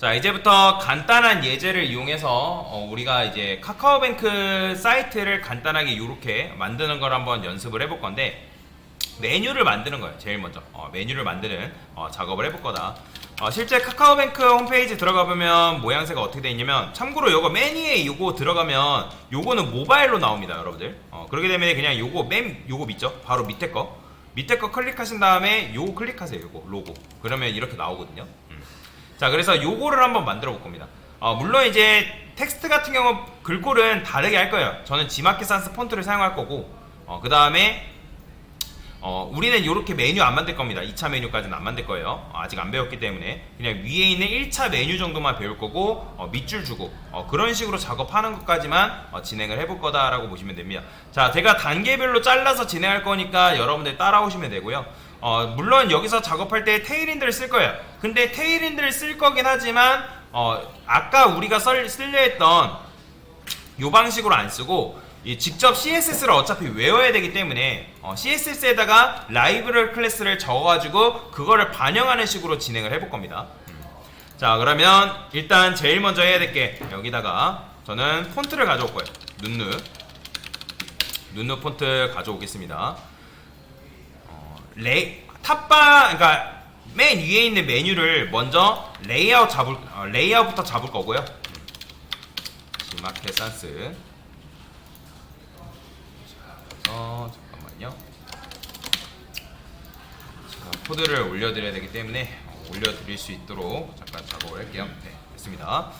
자, 이제부터 간단한 예제를 이용해서 우리가 이제 카카오뱅크 사이트를 간단하게 이렇게 만드는 걸 한번 연습을 해볼 건데, 메뉴를 만드는 거예요. 제일 먼저 메뉴를 만드는 작업을 해볼 거다. 실제 카카오뱅크 홈페이지 들어가 보면 모양새가 어떻게 되어 있냐면, 참고로 요거 메뉴에 요거 들어가면 요거는 모바일로 나옵니다, 여러분들. 그렇게 되면 그냥 요거 요거 있죠? 바로 밑에 거 클릭하신 다음에 요거 클릭하세요. 요거 로고. 그러면 이렇게 나오거든요. 자, 그래서 요거를 한번 만들어 볼 겁니다. 물론 이제 텍스트 같은 경우 글꼴은 다르게 할 거예요. 저는 지마켓 산스 폰트를 사용할 거고, 그 다음에 우리는 이렇게 메뉴 안 만들 겁니다. 2차 메뉴까지는 안 만들 거예요. 아직 안 배웠기 때문에 그냥 위에 있는 1차 메뉴 정도만 배울 거고, 밑줄 주고 그런 식으로 작업하는 것까지만 진행을 해볼 거다라고 보시면 됩니다. 자, 제가 단계별로 잘라서 진행할 거니까 여러분들 따라오시면 되고요. 물론 여기서 작업할 때 테일인들을 쓸 거예요. 근데 테일인들을 쓸 거긴 하지만 아까 우리가 쓰려 했던 요 방식으로 안 쓰고 직접 CSS를 어차피 외워야 되기 때문에 CSS에다가 라이브러리 클래스를 적어가지고 그거를 반영하는 식으로 진행을 해볼 겁니다. 자, 그러면 일단 제일 먼저 해야 될 게, 여기다가 저는 폰트를 가져올 거예요. 눈누 폰트 가져오겠습니다. 그러니까 맨 위에 있는 메뉴를 먼저 레이아웃부터 잡을 거고요. 지마켓 산스. 잠깐만요. 자, 코드를 올려드려야 되기 때문에 올려드릴 수 있도록 잠깐 작업을 할게요. 네, 됐습니다.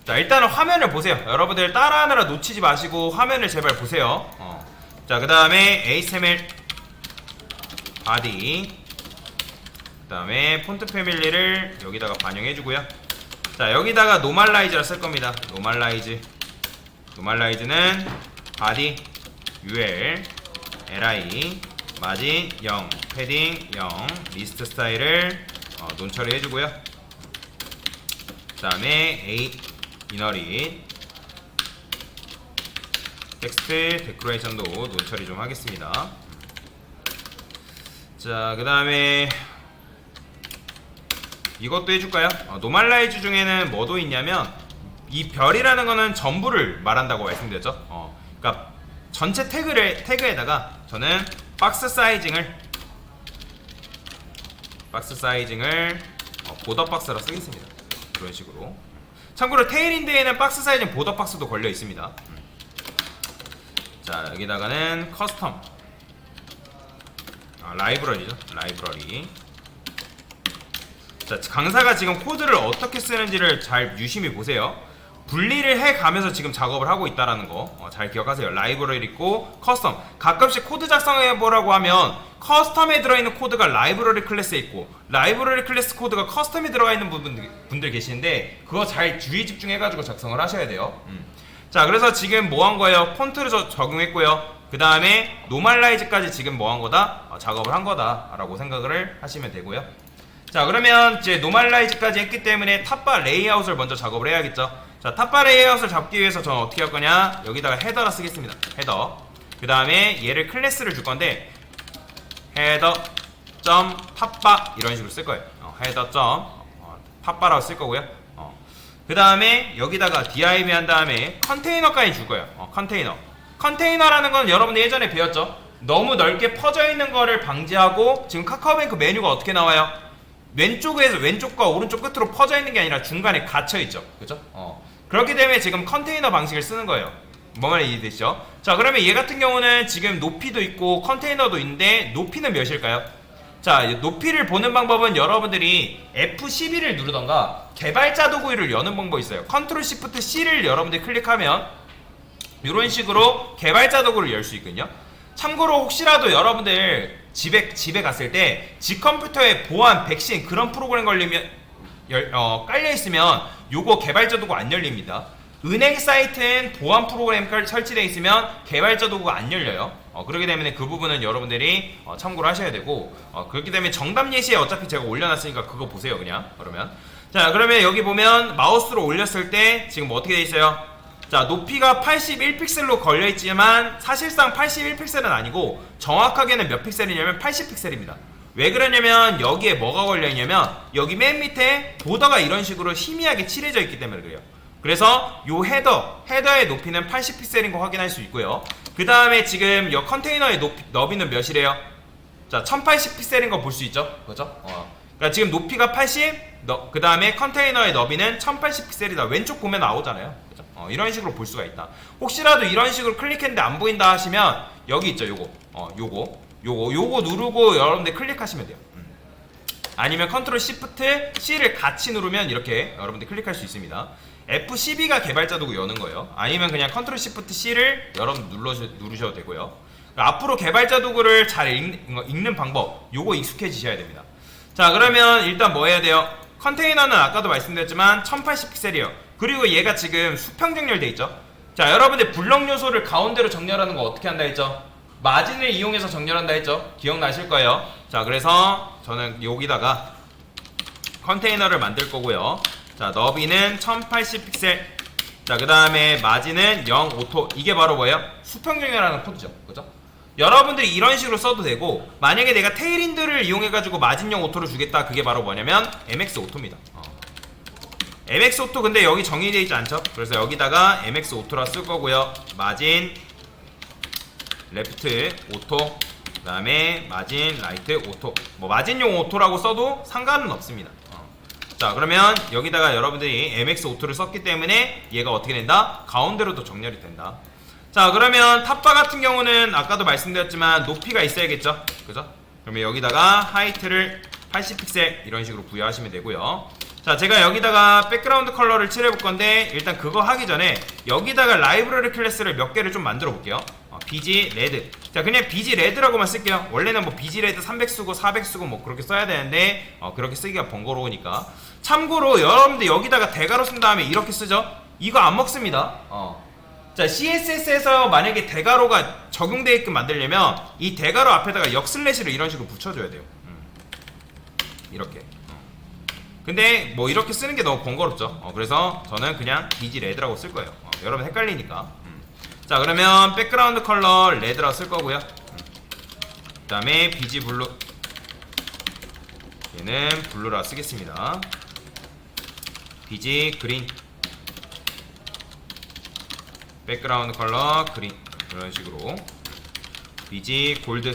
자, 일단은 화면을 보세요. 여러분들 따라하느라 놓치지 마시고 화면을 제발 보세요. 자, 그 다음에 HTML 바디, 그 다음에 폰트 패밀리를 여기다가 반영해주고요. 자, 여기다가 노멀라이즈를 쓸 겁니다. 노멀라이즈는 바디 UL LI 마진 0 패딩 0 리스트 스타일을 논처리 해주고요. 그 다음에 A 이너릿 텍스트 데코레이션도 논처리 좀 하겠습니다. 자, 그 다음에 이것도 해줄까요? 노멀라이즈 중에는 뭐도 있냐면, 이 별이라는 거는 전부를 말한다고 말씀드렸죠. 그러니까 전체 태그에다가 저는 박스 사이징을 보더 박스로 쓰겠습니다. 이런 식으로. 참고로 테일인데에는 박스 사이징 보더 박스도 걸려 있습니다. 자, 여기다가는 커스텀 라이브러리죠. 라이브러리. 자, 강사가 지금 코드를 어떻게 쓰는지를 잘 유심히 보세요. 분리를 해가면서 지금 작업을 하고 있다는 거 잘 기억하세요. 라이브러리 있고 커스텀. 가끔씩 코드 작성해보라고 하면 커스텀에 들어있는 코드가 라이브러리 클래스에 있고, 라이브러리 클래스 코드가 커스텀에 들어가 있는 분들 계시는데, 그거 잘 주의 집중해가지고 작성을 하셔야 돼요. 자, 그래서 지금 뭐 한 거예요? 폰트를 적용했고요. 그 다음에 노멀라이즈까지 지금 뭐 한 거다? 작업을 한 거다 라고 생각을 하시면 되고요. 자, 그러면 이제 노멀라이즈까지 했기 때문에 탑바 레이아웃을 먼저 작업을 해야겠죠. 자, 탑바 레이아웃을 잡기 위해서 저는 어떻게 할 거냐, 여기다가 헤더를 쓰겠습니다. 헤더. 그 다음에 얘를 클래스를 줄 건데, 헤더 점 탑바 이런 식으로 쓸 거예요. 헤더 점 탑바라고 쓸 거고요. 그 다음에 여기다가 div 한 다음에 컨테이너까지 줄 거예요. 컨테이너라는 건 여러분들 예전에 배웠죠. 너무 넓게 퍼져 있는 거를 방지하고, 지금 카카오뱅크 메뉴가 어떻게 나와요? 왼쪽과 오른쪽 끝으로 퍼져 있는 게 아니라 중간에 갇혀 있죠. 그죠? 그렇기 때문에 지금 컨테이너 방식을 쓰는 거예요. 뭐 말인지 이해되시죠? 자, 그러면 얘 같은 경우는 지금 높이도 있고 컨테이너도 있는데, 높이는 몇일까요? 자, 높이를 보는 방법은 여러분들이 F12를 누르던가 개발자 도구를 여는 방법이 있어요. 컨트롤 시프트 C를 여러분들이 클릭하면 이런 식으로 개발자 도구를 열 수 있거든요. 참고로 혹시라도 여러분들 집에 갔을 때 집 컴퓨터에 보안, 백신 그런 프로그램 깔려있으면 요거 개발자 도구 안 열립니다. 은행 사이트엔 보안 프로그램 설치되어 있으면 개발자 도구가 안 열려요. 그렇기 때문에 그 부분은 여러분들이 참고를 하셔야 되고, 그렇기 때문에 정답 예시에 어차피 제가 올려놨으니까 그거 보세요. 그러면 여기 보면 마우스로 올렸을 때 지금 뭐 어떻게 돼 있어요? 자, 높이가 81픽셀로 걸려있지만 사실상 81픽셀은 아니고 정확하게는 몇 픽셀이냐면 80픽셀입니다. 왜 그러냐면 여기에 뭐가 걸려있냐면 여기 맨 밑에 보더가 이런 식으로 희미하게 칠해져 있기 때문에 그래요. 그래서 요 헤더의 높이는 80픽셀인 거 확인할 수 있고요. 그 다음에 지금 이 컨테이너의 너비는 몇이래요? 자, 1080픽셀인 거 볼 수 있죠? 그죠? 그러니까 지금 높이가 80, 그 다음에 컨테이너의 너비는 1080픽셀이다. 왼쪽 보면 나오잖아요. 그죠? 이런 식으로 볼 수가 있다. 혹시라도 이런 식으로 클릭했는데 안 보인다 하시면 여기 있죠, 요거 누르고 여러분들 클릭하시면 돼요. 아니면 컨트롤 시프트 C를 같이 누르면 이렇게 여러분들 클릭할 수 있습니다. F12가 개발자 도구 여는 거예요. 아니면 그냥 컨트롤 시프트 C를 여러분 누르셔도 되고요. 그러니까 앞으로 개발자 도구를 잘 읽는 방법, 요거 익숙해지셔야 됩니다. 자, 그러면 일단 뭐 해야 돼요? 컨테이너는 아까도 말씀드렸지만 1080픽셀이에요. 그리고 얘가 지금 수평 정렬돼 있죠. 자, 여러분들 블럭 요소를 가운데로 정렬하는 거 어떻게 한다 했죠? 마진을 이용해서 정렬한다 했죠? 기억나실 거예요. 자, 그래서 저는 여기다가 컨테이너를 만들 거고요. 자, 너비는 1080픽셀. 자, 그 다음에 마진은 0 오토. 이게 바로 뭐예요? 수평 정렬하는 코드죠. 그죠? 여러분들이 이런 식으로 써도 되고, 만약에 내가 테일윈드를 이용해가지고 마진 0 오토를 주겠다. 그게 바로 뭐냐면 MX 오토입니다. MX 오토 근데 여기 정의되어 있지 않죠? 그래서 여기다가 MX 오토라 쓸 거고요. 마진 레프트 오토, 그 다음에 마진 라이트 오토. 뭐 마진용 오토라고 써도 상관은 없습니다. 자, 그러면 여기다가 여러분들이 MX 오토를 썼기 때문에 얘가 어떻게 된다? 가운데로도 정렬이 된다. 자, 그러면 탑바 같은 경우는 아까도 말씀드렸지만 높이가 있어야겠죠? 그죠? 그러면 여기다가 하이트를 80픽셀 이런 식으로 부여하시면 되고요. 자, 제가 여기다가 백그라운드 컬러를 칠해볼 건데 일단 그거 하기 전에 여기다가 라이브러리 클래스를 몇 개를 좀 만들어 볼게요. BG 레드. 자, 그냥 BG 레드라고만 쓸게요. 원래는 뭐 BG 레드 300 쓰고 400 쓰고 뭐 그렇게 써야 되는데 그렇게 쓰기가 번거로우니까. 참고로 여러분들 여기다가 대괄호 쓴 다음에 이렇게 쓰죠? 이거 안 먹습니다. 자, CSS에서 만약에 대괄호가 적용되게끔 만들려면 이 대괄호 앞에다가 역슬래시를 이런 식으로 붙여줘야 돼요. 이렇게. 근데 뭐 이렇게 쓰는 게 너무 번거롭죠. 그래서 저는 그냥 BG 레드라고 쓸 거예요. 여러분 헷갈리니까. 자, 그러면 백그라운드 컬러 레드라고 쓸 거고요. 그 다음에 BG 블루, 얘는 블루라 쓰겠습니다. BG 그린, 백그라운드 컬러 그린, 이런 식으로. BG 골드,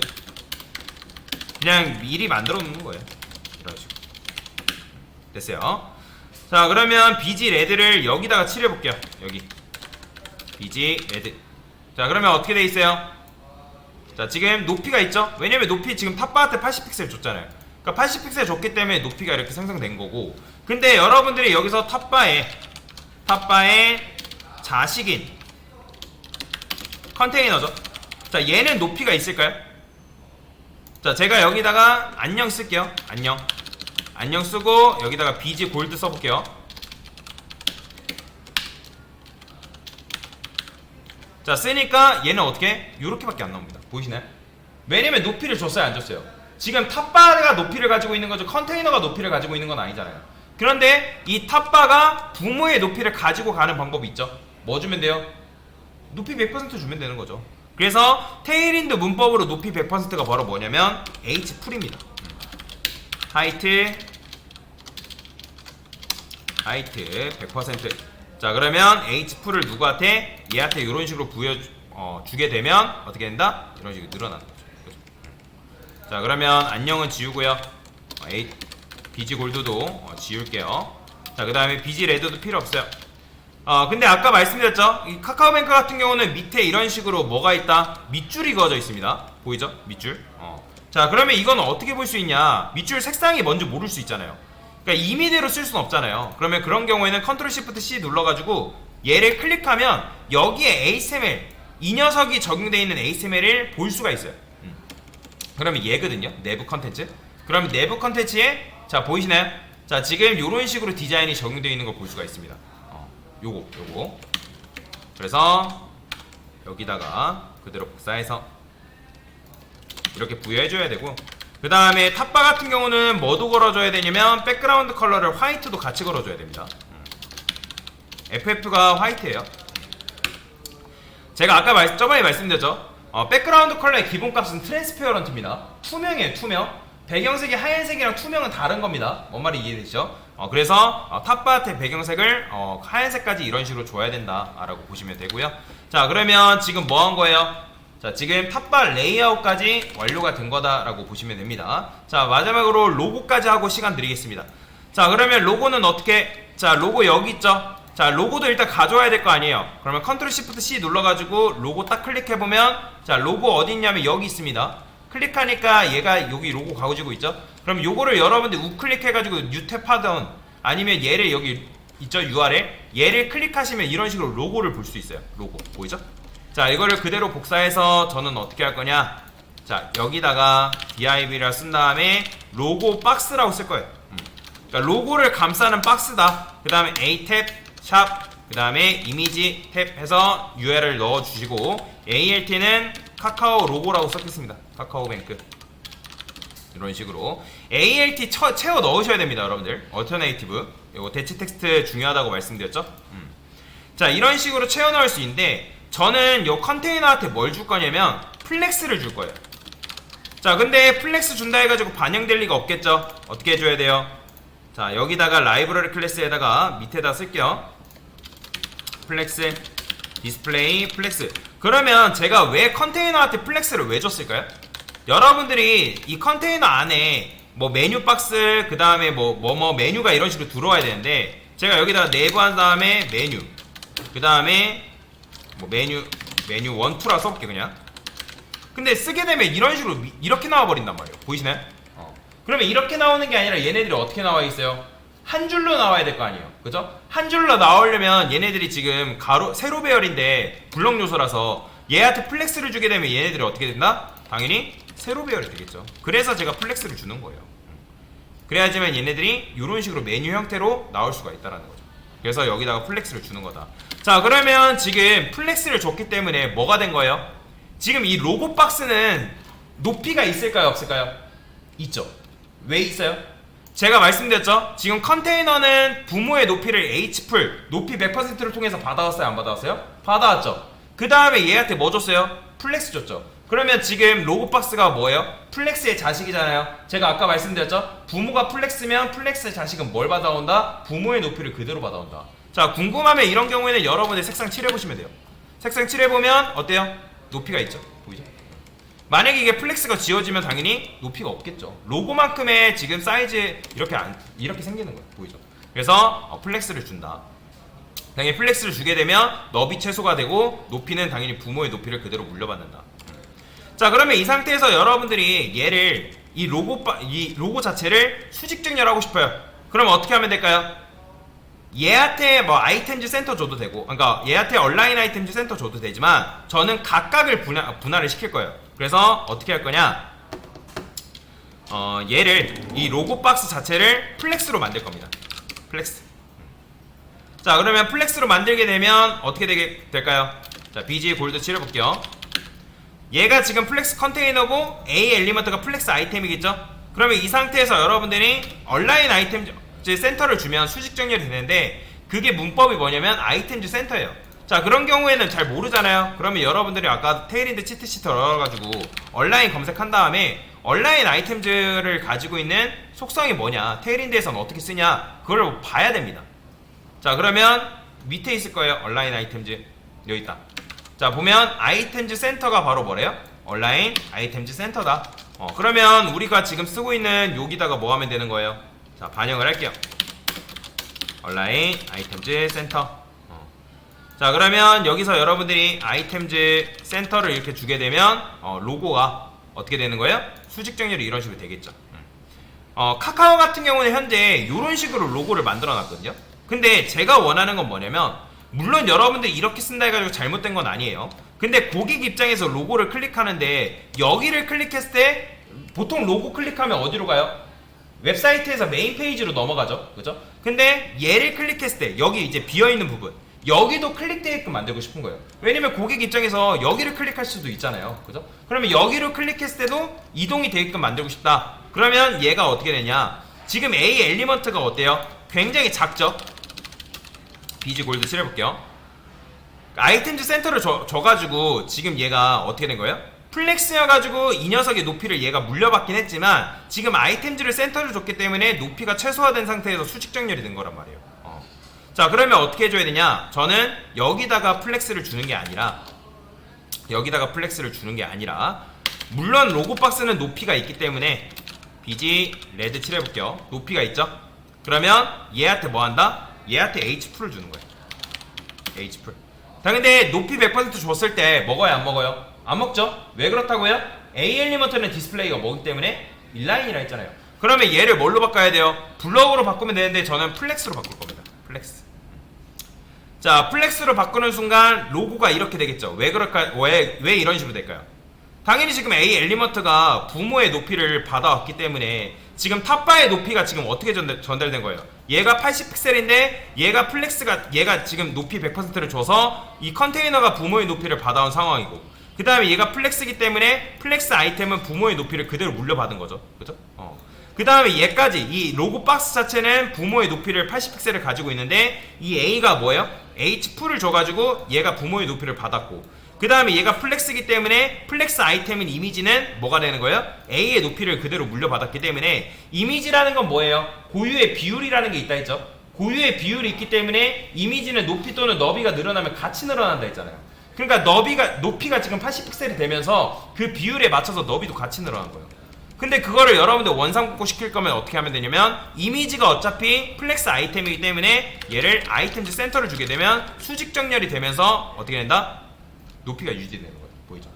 그냥 미리 만들어 놓는 거예요. 이런 식으로. 됐어요. 자, 그러면 BG 레드를 여기다가 칠해 볼게요. 여기 BG 레드. 자, 그러면 어떻게 돼 있어요? 자, 지금 높이가 있죠? 왜냐면 높이 지금 탑바한테 80픽셀 줬잖아요. 그러니까 80픽셀 줬기 때문에 높이가 이렇게 생성된 거고. 근데 여러분들이 여기서 탑바에 자식인 컨테이너죠. 자, 얘는 높이가 있을까요? 자, 제가 여기다가 안녕 쓸게요. 안녕 쓰고 여기다가 BG 골드 써볼게요. 자, 쓰니까 얘는 어떻게? 요렇게밖에 안 나옵니다. 보이시나요? 왜냐면 높이를 줬어요, 안 줬어요? 지금 탑바가 높이를 가지고 있는 거죠. 컨테이너가 높이를 가지고 있는 건 아니잖아요. 그런데 이 탑바가 부모의 높이를 가지고 가는 방법이 있죠. 뭐 주면 돼요? 높이 100% 주면 되는 거죠. 그래서 테일윈드 문법으로 높이 100%가 바로 뭐냐면 H풀입니다. 하이트 100%. 자, 그러면 H풀을 누구한테? 얘한테 이런 식으로 주게 되면 어떻게 된다? 이런 식으로 늘어나는 거죠. 그렇죠? 자, 그러면 안녕은 지우고요. BG 골드도 지울게요. 자, 그 다음에 BG 레드도 필요 없어요. 근데 아까 말씀드렸죠? 이 카카오뱅크 같은 경우는 밑에 이런 식으로 뭐가 있다? 밑줄이 그어져 있습니다. 보이죠? 밑줄. 자, 그러면 이건 어떻게 볼 수 있냐? 밑줄 색상이 뭔지 모를 수 있잖아요. 그러니까 임의대로 쓸 수는 없잖아요. 그러면 그런 경우에는 컨트롤 시프트 C 눌러가지고 얘를 클릭하면 여기에 HTML, 이 녀석이 적용되어 있는 HTML을 볼 수가 있어요. 그러면 얘거든요. 내부 컨텐츠. 그러면 내부 컨텐츠에 자, 보이시나요? 자, 지금 이런 식으로 디자인이 적용되어 있는 걸 볼 수가 있습니다. 요거. 그래서 여기다가 그대로 복사해서 이렇게 부여해줘야 되고, 그 다음에 탑바 같은 경우는 뭐도 걸어줘야 되냐면 백그라운드 컬러를 화이트도 같이 걸어줘야 됩니다. FF가 화이트예요. 제가 아까 저번에 말씀드렸죠. 백그라운드 컬러의 기본값은 트랜스페어런트입니다. 투명이에요, 투명. 배경색이 하얀색이랑 투명은 다른 겁니다. 뭔 말이 이해되시죠? 그래서 탑바의 배경색을 하얀색까지 이런 식으로 줘야 된다라고 보시면 되고요. 자, 그러면 지금 뭐 한 거예요? 자, 지금 탑바 레이아웃까지 완료가 된 거다라고 보시면 됩니다. 자, 마지막으로 로고까지 하고 시간 드리겠습니다. 자, 그러면 로고는 어떻게? 자, 로고 여기 있죠? 자, 로고도 일단 가져와야 될 거 아니에요. 그러면 컨트롤 시프트 C 눌러가지고 로고 딱 클릭해보면, 자, 로고 어디 있냐면 여기 있습니다. 클릭하니까 얘가 여기 로고 가지고 있죠? 그럼 요거를 여러분들 우클릭해가지고 뉴 탭하던 아니면 얘를 여기 있죠? URL 얘를 클릭하시면 이런 식으로 로고를 볼 수 있어요. 로고 보이죠? 자, 이거를 그대로 복사해서 저는 어떻게 할 거냐, 자, 여기다가 div를 쓴 다음에 로고 박스라고 쓸 거예요. 그러니까 로고를 감싸는 박스다. 그 다음에 A 탭 샵, 그 다음에 이미지 탭 해서 URL 넣어주시고, ALT는 카카오 로고라고 썼겠습니다. 카카오뱅크. 이런 식으로 ALT 채워 넣으셔야 됩니다, 여러분들. 얼터네이티브 이거 대체 텍스트 중요하다고 말씀드렸죠. 자, 이런 식으로 채워 넣을 수 있는데, 저는 요 컨테이너한테 뭘 줄 거냐면 플렉스를 줄 거예요. 자, 근데 플렉스 준다 해가지고 반영될 리가 없겠죠. 어떻게 해줘야 돼요? 자, 여기다가 라이브러리 클래스에다가 밑에다 쓸게요. 플렉스 디스플레이 플렉스. 그러면 제가 왜 컨테이너한테 플렉스를 왜 줬을까요? 여러분들이 이 컨테이너 안에 뭐 메뉴 박스, 그 다음에 뭐 메뉴가 이런 식으로 들어와야 되는데, 제가 여기다가 내부한 다음에 메뉴, 그 다음에 뭐 메뉴 1, 2라 써볼게 그냥. 근데 쓰게 되면 이런 식으로 이렇게 나와버린단 말이에요. 보이시나요? 그러면 이렇게 나오는 게 아니라 얘네들이 어떻게 나와 있어요? 한 줄로 나와야 될 거 아니에요, 그죠? 한 줄로 나오려면 얘네들이 지금 세로 배열인데 블록 요소라서 얘한테 플렉스를 주게 되면 얘네들이 어떻게 된다? 당연히 세로 배열이 되겠죠. 그래서 제가 플렉스를 주는 거예요. 그래야지만 얘네들이 이런 식으로 메뉴 형태로 나올 수가 있다는 거죠. 그래서 여기다가 플렉스를 주는 거다. 자, 그러면 지금 플렉스를 줬기 때문에 뭐가 된 거예요? 지금 이 로고 박스는 높이가 있을까요, 없을까요? 있죠. 왜 있어요? 제가 말씀드렸죠? 지금 컨테이너는 부모의 높이를 h풀 높이 100%를 통해서 받아왔어요, 안 받아왔어요? 받아왔죠. 그 다음에 얘한테 뭐 줬어요? 플렉스 줬죠. 그러면 지금 로고 박스가 뭐예요? 플렉스의 자식이잖아요. 제가 아까 말씀드렸죠? 부모가 플렉스면 플렉스의 자식은 뭘 받아온다? 부모의 높이를 그대로 받아온다. 자, 궁금하면 이런 경우에는 여러분들 색상 칠해보시면 돼요. 색상 칠해보면 어때요? 높이가 있죠. 보이죠? 만약에 이게 플렉스가 지워지면 당연히 높이가 없겠죠. 로고만큼의 지금 사이즈 이렇게 생기는 거예요. 보이죠? 그래서 플렉스를 준다. 당연히 플렉스를 주게 되면 너비 최소가 되고, 높이는 당연히 부모의 높이를 그대로 물려받는다. 자, 그러면 이 상태에서 여러분들이 얘를 이 로고 자체를 수직 정렬하고 싶어요. 그럼 어떻게 하면 될까요? 얘한테 뭐 아이템즈 센터 줘도 되고, 그러니까 얘한테 온라인 아이템즈 센터 줘도 되지만, 저는 각각을 분할을 시킬 거예요. 그래서 어떻게 할 거냐, 얘를 이 로고 박스 자체를 플렉스로 만들 겁니다. 플렉스. 자, 그러면 플렉스로 만들게 되면 어떻게 될까요? 자, BG 골드 칠해볼게요. 얘가 지금 플렉스 컨테이너고 A 엘리먼트가 플렉스 아이템이겠죠? 그러면 이 상태에서 여러분들이 온라인 아이템즈 센터를 주면 수직 정렬이 되는데, 그게 문법이 뭐냐면 아이템즈 센터예요. 자, 그런 경우에는 잘 모르잖아요. 그러면 여러분들이 아까 테일인드 치트시트 열어가지고 온라인 검색한 다음에 온라인 아이템즈를 가지고 있는 속성이 뭐냐, 테일인드에서는 어떻게 쓰냐, 그걸 봐야 됩니다. 자, 그러면 밑에 있을 거예요. 온라인 아이템즈 여기 있다. 자, 보면 아이템즈 센터가 바로 뭐래요? 온라인 아이템즈 센터다. 그러면 우리가 지금 쓰고 있는 여기다가 뭐 하면 되는 거예요? 자, 반영을 할게요. 온라인 아이템즈 센터. 자, 그러면 여기서 여러분들이 아이템즈 센터를 이렇게 주게 되면 로고가 어떻게 되는 거예요? 수직 정렬이 이런 식으로 되겠죠. 카카오 같은 경우는 현재 이런 식으로 로고를 만들어 놨거든요. 근데 제가 원하는 건 뭐냐면, 물론 여러분들이 이렇게 쓴다 해가지고 잘못된 건 아니에요. 근데 고객 입장에서 로고를 클릭하는데, 여기를 클릭했을 때 보통 로고 클릭하면 어디로 가요? 웹사이트에서 메인 페이지로 넘어가죠. 그죠? 근데 얘를 클릭했을 때 여기 이제 비어있는 부분, 여기도 클릭되게끔 만들고 싶은 거예요. 왜냐면 고객 입장에서 여기를 클릭할 수도 있잖아요. 그죠? 그러면 여기로 클릭했을 때도 이동이 되게끔 만들고 싶다. 그러면 얘가 어떻게 되냐, 지금 A 엘리먼트가 어때요? 굉장히 작죠? 비지 골드 칠해볼게요. 아이템즈 센터를 줘가지고 지금 얘가 어떻게 된 거예요? 플렉스여가지고 이 녀석의 높이를 얘가 물려받긴 했지만 지금 아이템즈를 센터를 줬기 때문에 높이가 최소화된 상태에서 수직 정렬이 된 거란 말이에요. 자, 그러면 어떻게 해줘야 되냐? 저는 여기다가 플렉스를 주는 게 아니라 물론 로고박스는 높이가 있기 때문에 BG 레드 칠해볼게요. 높이가 있죠? 그러면 얘한테 뭐 한다? 얘한테 H풀을 주는 거예요. H풀. 자, 근데 높이 100% 줬을 때 먹어요, 안 먹어요? 안 먹죠? 왜 그렇다고요? A 엘리먼트는 디스플레이가 뭐기 때문에 인라인이라 했잖아요. 그러면 얘를 뭘로 바꿔야 돼요? 블럭으로 바꾸면 되는데 저는 플렉스로 바꿀 겁니다. 플렉스. 자, 플렉스로 바꾸는 순간 로고가 이렇게 되겠죠. 왜 그럴까? 왜 이런 식으로 될까요? 당연히 지금 A 엘리먼트가 부모의 높이를 받아왔기 때문에 지금 탑바의 높이가 지금 어떻게 전달된 거예요? 얘가 80픽셀인데 얘가 지금 높이 100%를 줘서 이 컨테이너가 부모의 높이를 받아온 상황이고, 그 다음에 얘가 플렉스이기 때문에 플렉스 아이템은 부모의 높이를 그대로 물려받은 거죠. 그죠? 그 다음에 얘까지 이 로고 박스 자체는 부모의 높이를 80픽셀을 가지고 있는데 이 A가 뭐예요? H 풀을 줘가지고 얘가 부모의 높이를 받았고, 그 다음에 얘가 플렉스이기 때문에 플렉스 아이템인 이미지는 뭐가 되는 거예요? A의 높이를 그대로 물려받았기 때문에 이미지라는 건 뭐예요? 고유의 비율이라는 게 있다 했죠? 고유의 비율이 있기 때문에 이미지는 높이 또는 너비가 늘어나면 같이 늘어난다 했잖아요. 그러니까 높이가 지금 80픽셀이 되면서 그 비율에 맞춰서 너비도 같이 늘어난 거예요. 근데 그거를 여러분들 원상복구 시킬 거면 어떻게 하면 되냐면 이미지가 어차피 플렉스 아이템이기 때문에 얘를 아이템즈 센터를 주게 되면 수직 정렬이 되면서 어떻게 된다? 높이가 유지되는 거예요. 보이죠?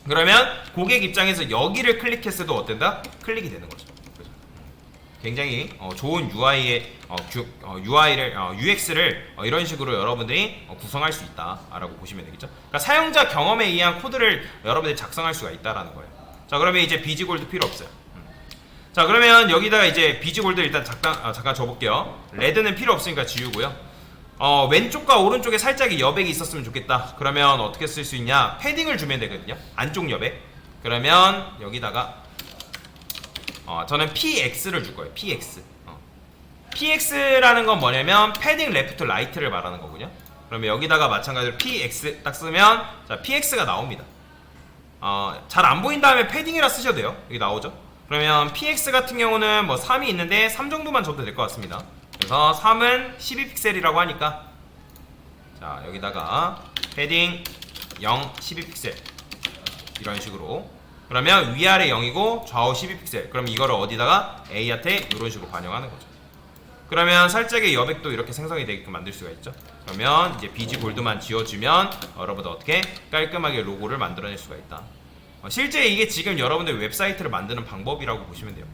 그러면 고객 입장에서 여기를 클릭했어도 어땠다? 클릭이 되는 거죠. 그렇죠? 굉장히 좋은 UX를 이런 식으로 여러분들이 구성할 수 있다라고 보시면 되겠죠. 그러니까 사용자 경험에 의한 코드를 여러분들이 작성할 수가 있다라는 거예요. 자, 그러면 이제 비지골드 필요 없어요. 자, 그러면 여기다가 이제 비지골드 일단 잠깐 줘볼게요. 레드는 필요 없으니까 지우고요. 왼쪽과 오른쪽에 살짝의 여백이 있었으면 좋겠다. 그러면 어떻게 쓸 수 있냐? 패딩을 주면 되거든요. 안쪽 여백. 그러면 여기다가 저는 PX를 줄 거예요. PX. PX라는 건 뭐냐면 패딩 레프트 라이트를 말하는 거군요. 그러면 여기다가 마찬가지로 PX 딱 쓰면 자, PX가 나옵니다. 잘 안 보인 다음에 패딩이라 쓰셔도 돼요. 여기 나오죠. 그러면 PX 같은 경우는 뭐 3이 있는데 3 정도만 줘도 될 것 같습니다. 그래서 3은 12픽셀이라고 하니까 자, 여기다가 패딩 0 12픽셀 이런 식으로. 그러면 위아래 0이고 좌우 12픽셀. 그럼 이거를 어디다가 A한테 이런 식으로 반영하는 거죠. 그러면 살짝의 여백도 이렇게 생성이 되게끔 만들 수가 있죠. 그러면 이제 BG 골드만 지워주면 여러분들 어떻게 깔끔하게 로고를 만들어낼 수가 있다. 실제 이게 지금 여러분들 웹사이트를 만드는 방법이라고 보시면 돼요.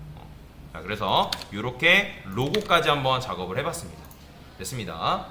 자, 그래서 이렇게 로고까지 한번 작업을 해봤습니다. 됐습니다.